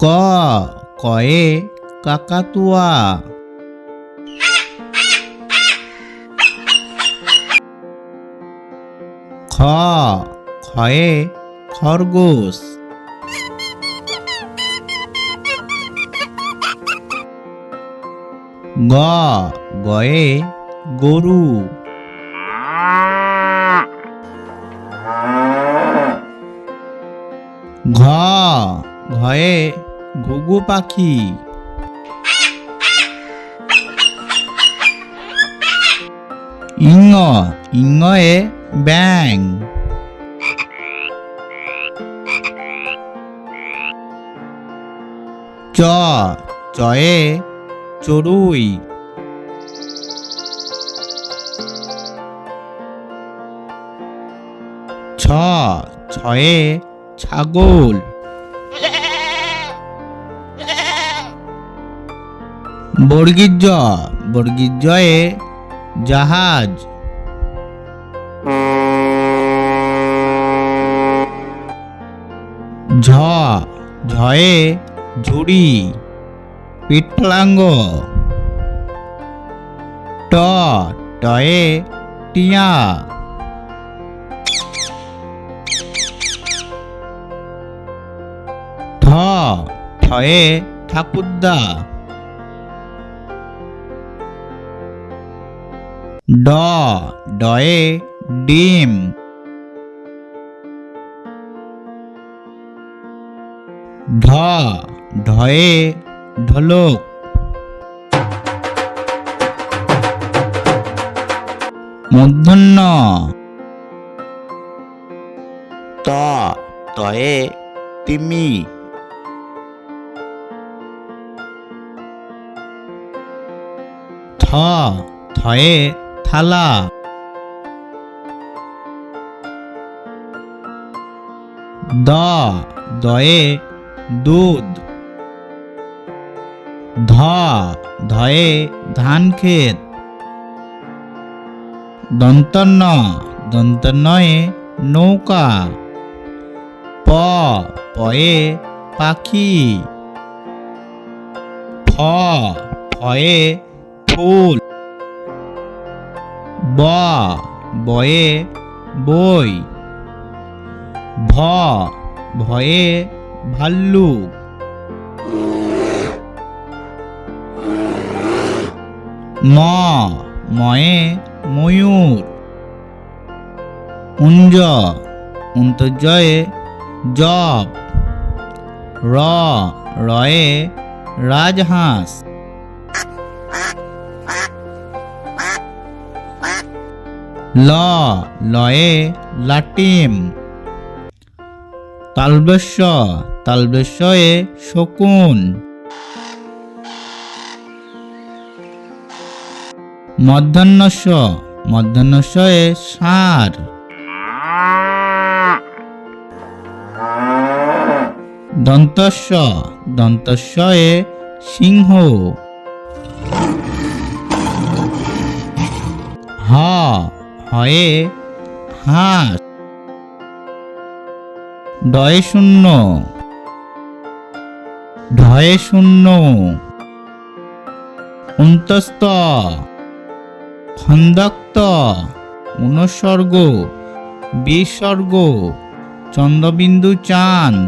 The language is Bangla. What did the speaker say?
ক কয়ে কাকাতুয়া। খ খয়ে খরগোশ। গ গয়ে গরু। ঘ ঘয়ে ঘুঘু পাখি। ইঙ ইঙয়ে ব্যাঙ। চ চয়ে চড়ুই। ছ ছয়ে ছাগল। বর্গীর জ বর্গীর জয়ে জাহাজ। ঝ ঝয়ে ঝুড়ি পিঠফলাঙ্গ। ট টয়ে টিয়া। ঠ ঠয়ে ঠাকুরদা। ড ডয়ে ডিম। ঢ ঢয়ে ঢোলক। মূর্ধন্য ত তয়ে তিমি। থ থয়ে থালা। দ দয়ে দুধ। ধ ধয়ে ধান ক্ষেত। দন্তন্য দন্তন্যয়ে নৌকা। প পয়ে পাখি। ফ ফয়ে ফুল। ব বয়ে বই। ভ ভয়ে ভাল্লুক। ম ময়ে ময়ূর। উঞ্জ উন্তর্জয়ে জব। র রয়ে রাজহাঁস। ল লয়ে লাটিম। তালবেশ্য তালবেশ্যয়ে শকুন। মধ্যাহ্নস্য মধ্যাহ্নস্যয়ে ষাঁড়। দন্তস্য দন্তস্যয়ে সিংহ। হ হয়ে হাঁস। ডয়ে শূন্য ঢয়ে শূন্য। অন্তস্থ খন্দক্ত অনুসর্গ বিসর্গ চন্দ্রবিন্দু চাঁদ।